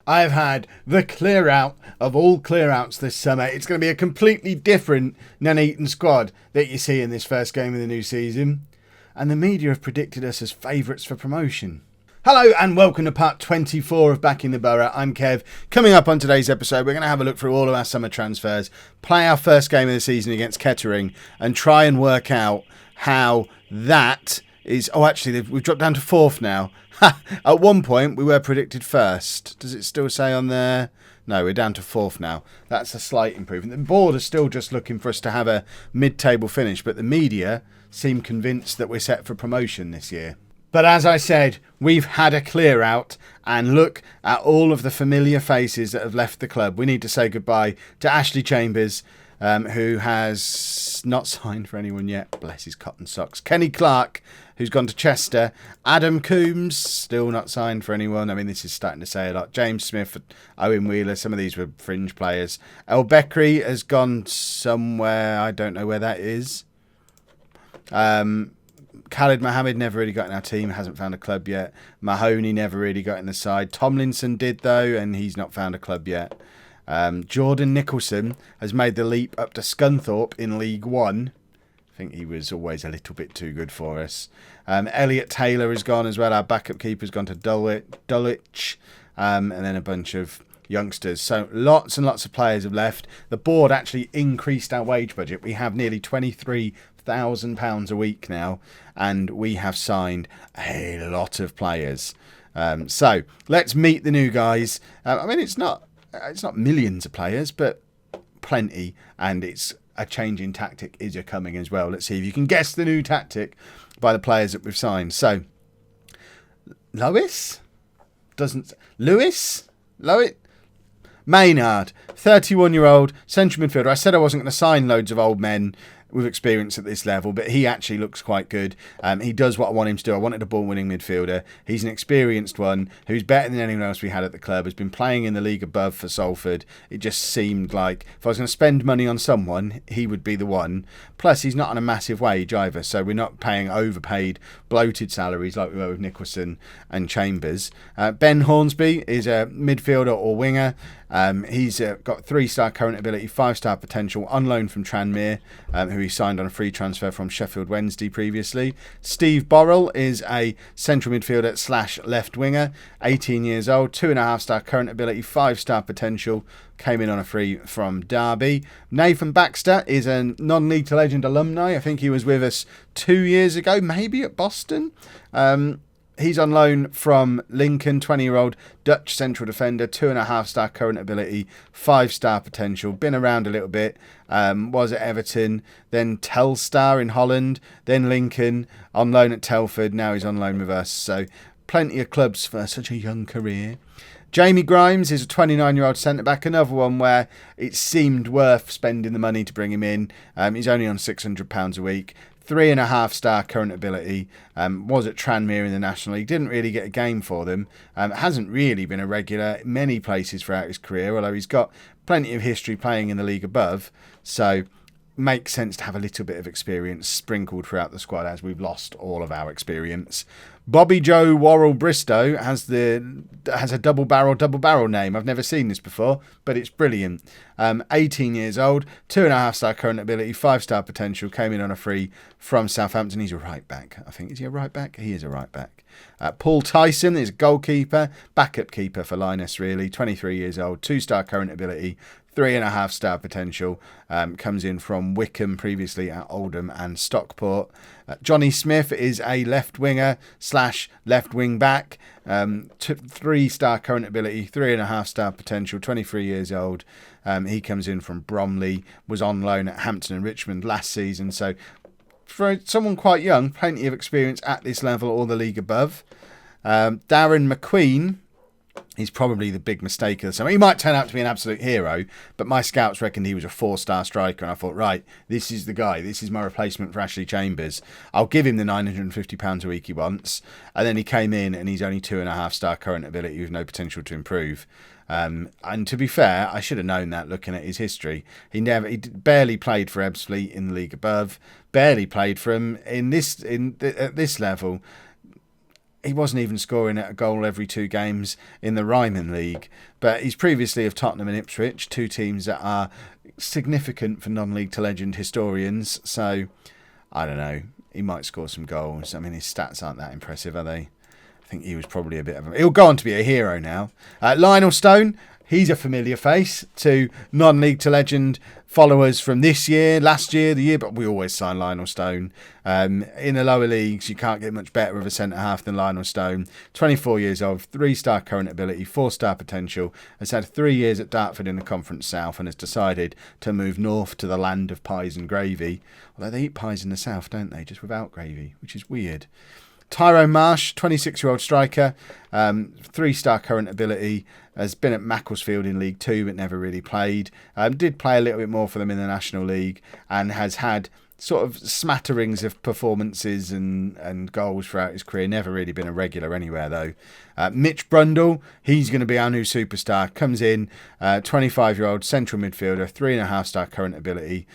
I've had the clear out of all clear outs this summer. It's going to be a completely different Nuneaton squad that you see in this first game of the new season. And the media have predicted us as favourites for promotion. Hello and welcome to part 24 of Backing the Boro. I'm Kev. Coming up on today's episode, we're going to have a look through all of our summer transfers, play our first game of the season against Kettering, and try and work out how that is... Oh, actually, we've dropped down to fourth now. At one point, we were predicted first. Does it still say on there? No, we're down to fourth now. That's a slight improvement. The board are still just looking for us to have a mid-table finish, but the media seem convinced that we're set for promotion this year. But as I said, we've had a clear out, and look at all of the familiar faces that have left the club. We need to say goodbye to Ashley Chambers, who has not signed for anyone yet. Bless his cotton socks. Kenny Clark, who's gone to Chester. Adam Coombs, still not signed for anyone. I mean, this is starting to say a lot. James Smith, Owen Wheeler, some of these were fringe players. El Bekri has gone somewhere. I don't know where that is. Khalid Mohammed never really got in our team, hasn't found a club yet. Mahoney never really got in the side. Tomlinson did though, and he's not found a club yet. Jordan Nicholson has made the leap up to Scunthorpe in League One. I think he was always a little bit too good for us. Elliot Taylor has gone as well. Our backup keeper's gone to Dulwich. And then a bunch of youngsters. So lots and lots of players have left. The board actually increased our wage budget. We have nearly £23,000 a week now, and we have signed a lot of players. So let's meet the new guys. I mean, it's not millions of players, but plenty, and it's a change in tactic is a coming as well. Let's see if you can guess the new tactic by the players that we've signed. So Lewis Maynard, 31-year-old central midfielder. I said I wasn't going to sign loads of old men with experience at this level, but he actually looks quite good. He does what I want him to do. I wanted a ball-winning midfielder. He's an experienced one who's better than anyone else we had at the club, has been playing in the league above for Salford. It just seemed like if I was going to spend money on someone, he would be the one. Plus, he's not on a massive wage either, so we're not paying overpaid, bloated salaries like we were with Nicholson and Chambers. Ben Hornsby is a midfielder or winger. He's got 3-star current ability, 5-star potential, on loan from Tranmere, who he signed on a free transfer from Sheffield Wednesday previously. Steve Borrell is a central midfielder / left winger, 18 years old, 2.5-star current ability, 5-star potential, came in on a free from Derby. Nathan Baxter is a non-League to Legend alumni. I think he was with us 2 years ago, maybe at Boston. He's on loan from Lincoln, 20-year-old Dutch central defender, 2.5-star current ability, 5-star potential, been around a little bit, was at Everton, then Telstar in Holland, then Lincoln, on loan at Telford, now he's on loan with us. So plenty of clubs for such a young career. Jamie Grimes is a 29-year-old centre-back, another one where it seemed worth spending the money to bring him in. He's only on £600 a week. 3.5-star current ability, was at Tranmere in the National League, didn't really get a game for them, hasn't really been a regular many places throughout his career, although he's got plenty of history playing in the league above, so makes sense to have a little bit of experience sprinkled throughout the squad as we've lost all of our experience. Bobby Joe Worrell Bristow has a double barrel name. I've never seen this before, but it's brilliant. 18 years old, 2.5-star current ability, 5-star potential, came in on a free from Southampton. He's a right back, I think. Is he a right back? He is a right back. Paul Tyson is a goalkeeper, backup keeper for Linus really, 23 years old, 2-star current ability, 3.5-star potential, comes in from Wickham previously at Oldham and Stockport. Johnny Smith is a left winger / left wing back, 3-star current ability, 3.5-star potential, 23 years old. He comes in from Bromley, was on loan at Hampton and Richmond last season. So for someone quite young, plenty of experience at this level or the league above. Darren McQueen, he's probably the big mistake of the summer. He might turn out to be an absolute hero, but my scouts reckoned he was a 4-star striker, and I thought, right, this is the guy. This is my replacement for Ashley Chambers. I'll give him the £950 a week he wants. And then he came in, and he's only 2.5-star current ability with no potential to improve. And to be fair, I should have known that looking at his history. He barely played for Ebbsfleet in the league above, barely played for him at this level. he wasn't even scoring a goal every 2 games in the Ryman League. But he's previously of Tottenham and Ipswich, 2 teams that are significant for non-league to legend historians. So, I don't know. He might score some goals. I mean, his stats aren't that impressive, are they? I think he was probably a bit of a... He'll go on to be a hero now. Lionel Stone, he's a familiar face to non-league to legend followers from this year, last year, the year, but we always sign Lionel Stone. In the lower leagues, you can't get much better of a centre-half than Lionel Stone. 24 years old, 3-star current ability, 4-star potential, has had 3 years at Dartford in the Conference South and has decided to move north to the land of pies and gravy. Although they eat pies in the south, don't they? Just without gravy, which is weird. Tyrone Marsh, 26-year-old striker, 3-star current ability, has been at Macclesfield in League 2 but never really played. Did play a little bit more for them in the National League and has had sort of smatterings of performances and goals throughout his career. Never really been a regular anywhere though. Mitch Brundle, he's going to be our new superstar. Comes in, 25-year-old central midfielder, 3.5-star current ability.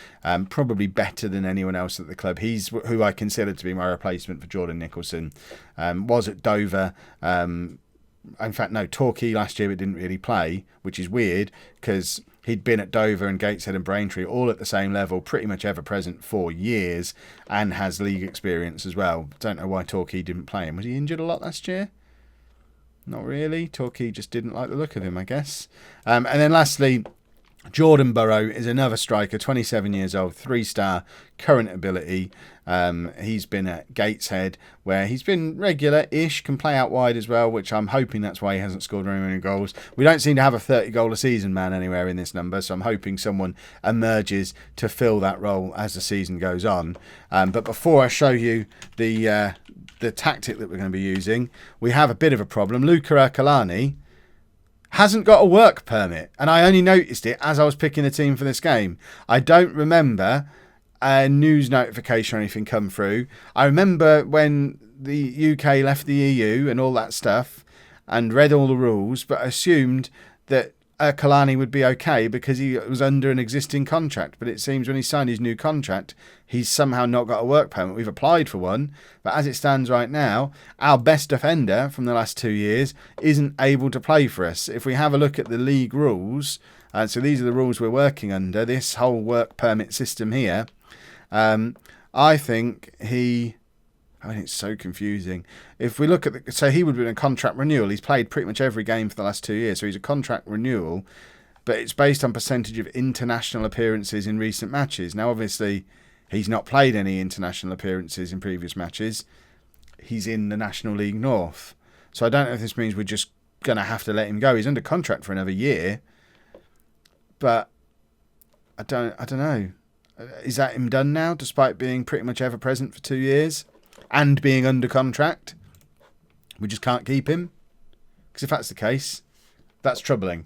Probably better than anyone else at the club. He's who I consider to be my replacement for Jordan Nicholson. Was at Dover. In fact, no, Torquay last year but didn't really play, which is weird because he'd been at Dover and Gateshead and Braintree all at the same level, pretty much ever present for years, and has league experience as well. Don't know why Torquay didn't play him. Was he injured a lot last year? Not really. Torquay just didn't like the look of him, I guess. And then lastly, Jordan Burrow is another striker, 27 years old, 3-star current ability. He's been at Gateshead where he's been regular-ish, can play out wide as well, which I'm hoping that's why he hasn't scored very many goals. We don't seem to have a 30-goal-a-season man anywhere in this number, so I'm hoping someone emerges to fill that role as the season goes on. But before I show you the tactic that we're going to be using, we have a bit of a problem. Luca Ercolani hasn't got a work permit, and I only noticed it as I was picking the team for this game. I don't remember a news notification or anything come through. I remember when the UK left the EU and all that stuff and read all the rules, but assumed that Kalani would be okay because he was under an existing contract. But it seems when he signed his new contract, he's somehow not got a work permit. We've applied for one, but as it stands right now, our best defender from the last 2 years isn't able to play for us. If we have a look at the league rules, so these are the rules we're working under, this whole work permit system here, I think it's so confusing. If we look at so he would be in a contract renewal. He's played pretty much every game for the last 2 years, so he's a contract renewal, but it's based on percentage of international appearances in recent matches. Now, obviously, he's not played any international appearances in previous matches. He's in the National League North. So I don't know if this means we're just going to have to let him go. He's under contract for another year, but I don't know. Is that him done now, despite being pretty much ever present for 2 years? And being under contract, we just can't keep him? Because if that's the case, that's troubling.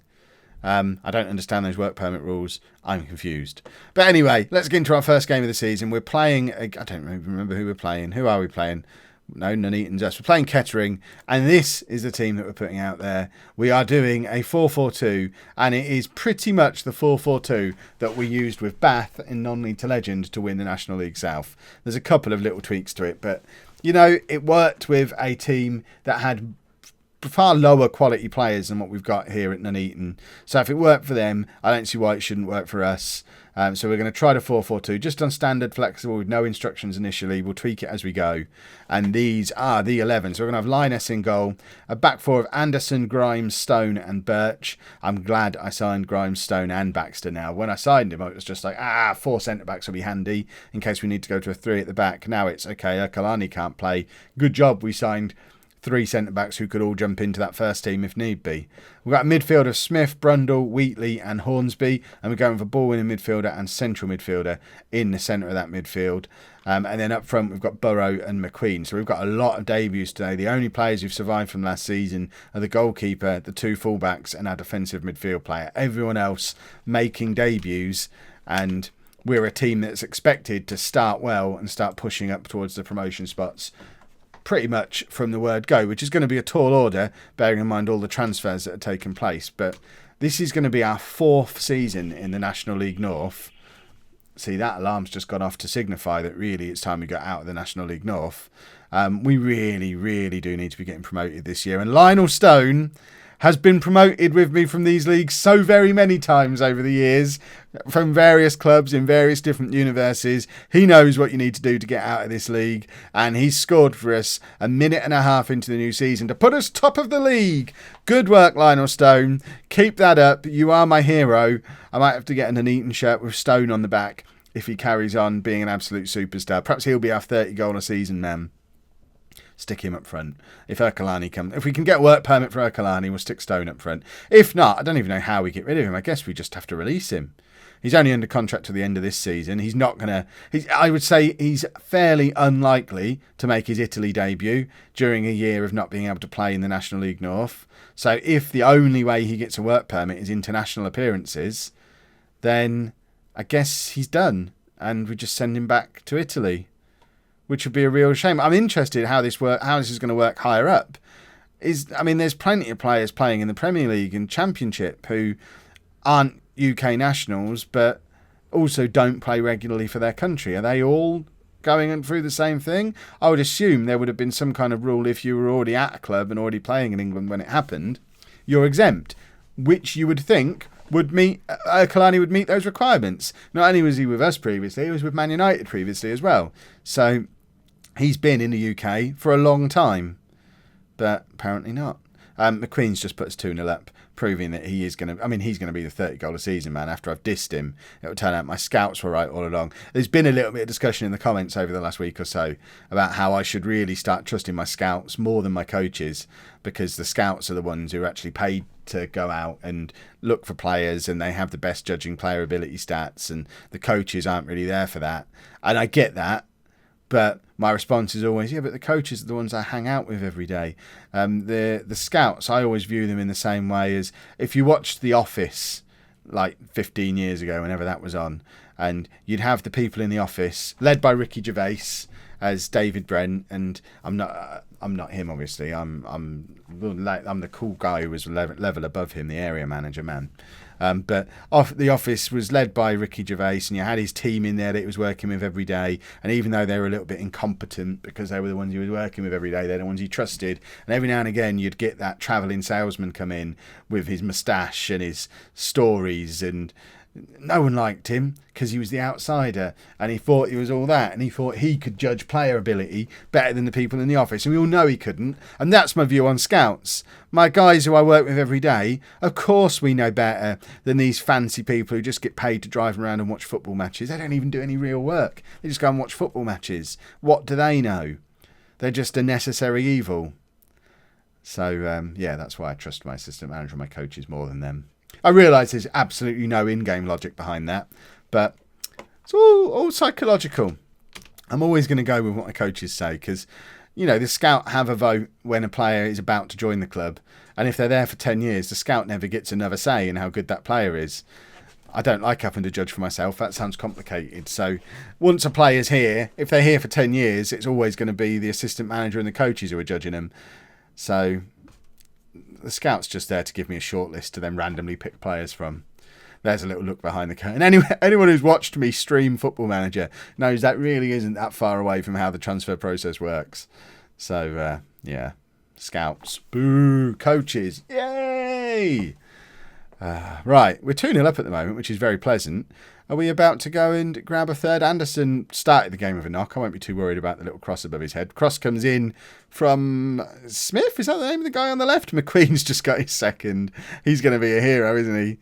I don't understand those work permit rules. I'm confused. But anyway, let's get into our first game of the season. We're playing... I don't remember who we're playing. Who are we playing? No, Nuneaton's us. We're playing Kettering, and this is the team that we're putting out there. We are doing a 4-4-2, and it is pretty much the 4-4-2 that we used with Bath in non-league to legend to win the National League South. There's a couple of little tweaks to it, but, you know, it worked with a team that had far lower quality players than what we've got here at Nuneaton. So if it worked for them, I don't see why it shouldn't work for us. So we're going to try the 4-4-2, just on standard, flexible, with no instructions initially. We'll tweak it as we go. And these are the 11. So we're going to have Linus in goal, a back four of Anderson, Grimes, Stone and Birch. I'm glad I signed Grimes, Stone and Baxter now. When I signed him, I was just like, 4 centre-backs will be handy in case we need to go to a 3 at the back. Now it's, okay, Kalani can't play. Good job we signed 3 centre-backs who could all jump into that first team if need be. We've got a midfield of Smith, Brundle, Wheatley and Hornsby, and we're going for ball-winning midfielder and central midfielder in the centre of that midfield. And then up front we've got Burrow and McQueen. So we've got a lot of debuts today. The only players who've survived from last season are the goalkeeper, the 2 fullbacks and our defensive midfield player. Everyone else making debuts, and we're a team that's expected to start well and start pushing up towards the promotion spots pretty much from the word go, which is going to be a tall order, bearing in mind all the transfers that have taken place. But this is going to be our 4th season in the National League North. See, that alarm's just gone off to signify that really it's time we got out of the National League North. We really, really do need to be getting promoted this year. And Lionel Stone has been promoted with me from these leagues so very many times over the years, from various clubs in various different universes. He knows what you need to do to get out of this league, and he's scored for us a minute and a half into the new season to put us top of the league. Good work, Lionel Stone. Keep that up. You are my hero. I might have to get an Nuneaton shirt with Stone on the back if he carries on being an absolute superstar. Perhaps he'll be our 30-goal a season man. Stick him up front. If Ercolani comes, if we can get a work permit for Ercolani, we'll stick Stone up front. If not, I don't even know how we get rid of him. I guess we just have to release him. He's only under contract to the end of this season. He's not going to... I would say he's fairly unlikely to make his Italy debut during a year of not being able to play in the National League North. So if the only way he gets a work permit is international appearances, then I guess he's done. And we just send him back to Italy, which would be a real shame. I'm interested how this is going to work higher up. There's plenty of players playing in the Premier League and Championship who aren't UK nationals, but also don't play regularly for their country. Are they all going through the same thing? I would assume there would have been some kind of rule if you were already at a club and already playing in England when it happened, you're exempt, which you would think would meet, Kalani would meet those requirements. Not only was he with us previously, he was with Man United previously as well. So he's been in the UK for a long time, but apparently not. McQueen's just put us 2-0 up, proving that he's going to be the 30-goal a season man. After I've dissed him, it'll turn out my scouts were right all along. There's been a little bit of discussion in the comments over the last week or so about how I should really start trusting my scouts more than my coaches, because the scouts are the ones who are actually paid to go out and look for players, and they have the best judging player ability stats, and the coaches aren't really there for that. And I get that, but my response is always, yeah, but the coaches are the ones I hang out with every day. The scouts, I always view them in the same way as if you watched The Office like 15 years ago, whenever that was on, and you'd have the people in the office led by Ricky Gervais as David Brent, and I'm not him, obviously. I'm the cool guy who was level above him, the area manager man. But the office was led by Ricky Gervais, and you had his team in there that he was working with every day. And even though they were a little bit incompetent because they were the ones he was working with every day, they're the ones he trusted. And every now and again, you'd get that travelling salesman come in with his moustache and his stories, and no one liked him because he was the outsider, and he thought he was all that, and he thought he could judge player ability better than the people in the office, and we all know he couldn't. And that's my view on scouts. My guys who I work with every day, of course we know better than these fancy people who just get paid to drive around and watch football matches. They don't even do any real work. They just go and watch football matches. What do they know? They're just a necessary evil. So that's why I trust my assistant manager and my coaches more than them. I realise there's absolutely no in-game logic behind that, but it's all psychological. I'm always going to go with what my coaches say, because, the scout have a vote when a player is about to join the club, and if they're there for 10 years, the scout never gets another say in how good that player is. I don't like having to judge for myself. That sounds complicated. So once a player's here, if they're here for 10 years, it's always going to be the assistant manager and the coaches who are judging them. So the scout's just there to give me a short list to then randomly pick players from. There's a little look behind the curtain. Anyone who's watched me stream Football Manager knows that really isn't that far away from how the transfer process works. So, scouts. Boo. Coaches. Yay! Right, we're 2-0 up at the moment, which is very pleasant. Are we about to go and grab a third? Anderson started the game with a knock. I won't be too worried about the little cross above his head. Cross comes in from Smith. Is that the name of the guy on the left? McQueen's just got his second. He's going to be a hero, isn't he?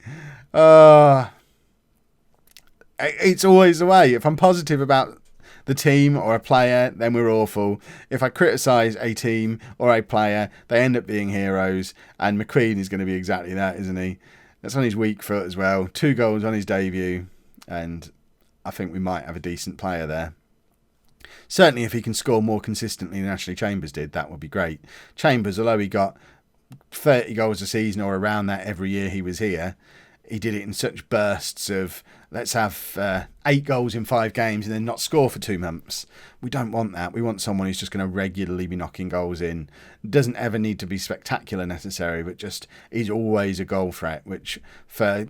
It's always the way. If I'm positive about the team or a player, then we're awful. If I criticise a team or a player, they end up being heroes. And McQueen is going to be exactly that, isn't he? That's on his weak foot as well. 2 goals on his debut. And I think we might have a decent player there. Certainly if he can score more consistently than Ashley Chambers did, that would be great. Chambers, although he got 30 goals a season or around that every year he was here, he did it in such bursts of, let's have 8 goals in 5 games and then not score for 2 months. We don't want that. We want someone who's just going to regularly be knocking goals in. Doesn't ever need to be spectacular necessarily, but just is always a goal threat, which for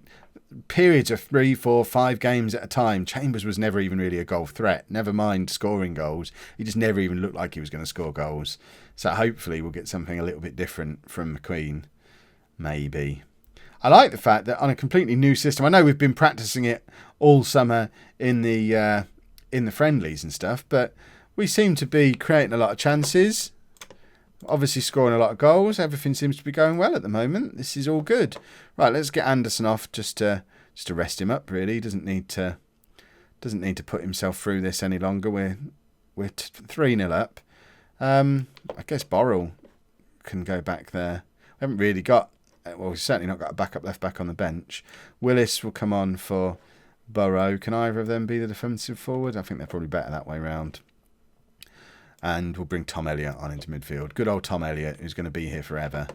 periods of 3, 4, 5 games at a time, Chambers was never even really a goal threat. Never mind scoring goals. He just never even looked like he was going to score goals. So hopefully we'll get something a little bit different from McQueen. Maybe. I like the fact that on a completely new system, I know we've been practicing it all summer in the friendlies and stuff, but we seem to be creating a lot of chances, obviously scoring a lot of goals. Everything seems to be going well at the moment. This is all good. Right, let's get Anderson off just to rest him up. Really, he doesn't need to put himself through this any longer. We're 3-0 up. I guess Boro can go back there. We haven't really got. Well, we've certainly not got a backup left back on the bench. Willis will come on for Boro. Can either of them be the defensive forward? I think they're probably better that way round. And we'll bring Tom Elliott on into midfield. Good old Tom Elliott, who's going to be here forever.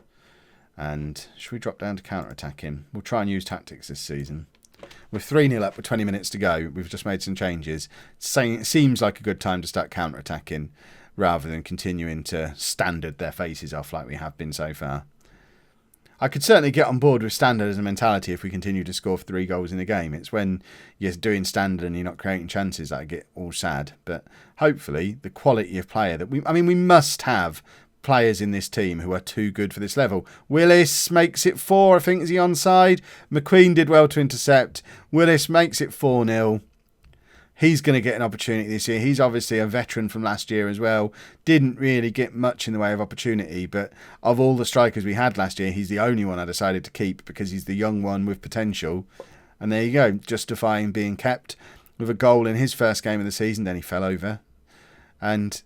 And should we drop down to counter-attack him? We'll try and use tactics this season. We're 3-0 up with 20 minutes to go. We've just made some changes. It seems like a good time to start counter-attacking rather than continuing to standard their faces off like we have been so far. I could certainly get on board with standard as a mentality if we continue to score 3 goals in a game. It's when you're doing standard and you're not creating chances that I get all sad. But hopefully the quality of player that we must have players in this team who are too good for this level. Willis makes it 4, I think, is he onside? McQueen did well to intercept. Willis makes it 4-0. He's going to get an opportunity this year. He's obviously a veteran from last year as well. Didn't really get much in the way of opportunity, but of all the strikers we had last year, he's the only one I decided to keep because he's the young one with potential. And there you go, justifying being kept with a goal in his first game of the season. Then he fell over. And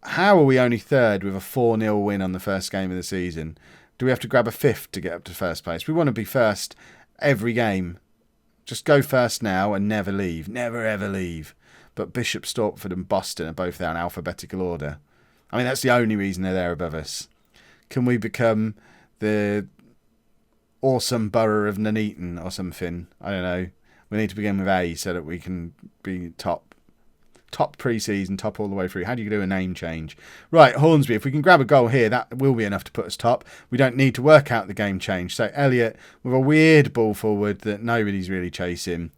how are we only 3rd with a 4-0 win on the first game of the season? Do we have to grab a 5th to get up to first place? We want to be first every game. Just go first now and never leave. Never, ever leave. But Bishop, Stortford and Boston are both there in alphabetical order. I mean, that's the only reason they're there above us. Can we become the awesome borough of Nuneaton or something? I don't know. We need to begin with A so that we can be top pre-season, top all the way through. How do you do a name change? Right, Hornsby, if we can grab a goal here, that will be enough to put us top. We don't need to work out the game change. So Elliott with a weird ball forward that nobody's really chasing.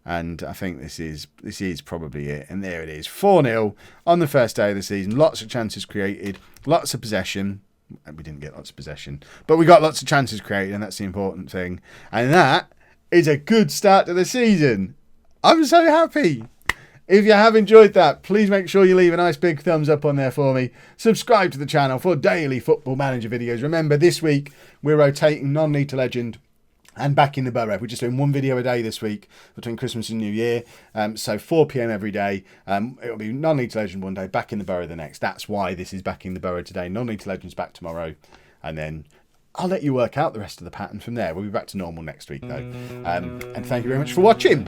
And I think this is probably it. And there it is. 4-0 on the first day of the season. Lots of chances created. Lots of possession. We didn't get lots of possession. But we got lots of chances created, and that's the important thing. And that is a good start to the season. I'm so happy. If you have enjoyed that, please make sure you leave a nice big thumbs up on there for me. Subscribe to the channel for daily Football Manager videos. Remember, this week we're rotating Non-League Legend and Backing the Boro. We're just doing 1 video a day this week between Christmas and New Year. So 4 p.m. every day. It'll be Non-League Legend one day, Backing the Boro the next. That's why this is Backing the Boro today. Non-League Legend's back tomorrow. And then I'll let you work out the rest of the pattern from there. We'll be back to normal next week, though. And thank you very much for watching.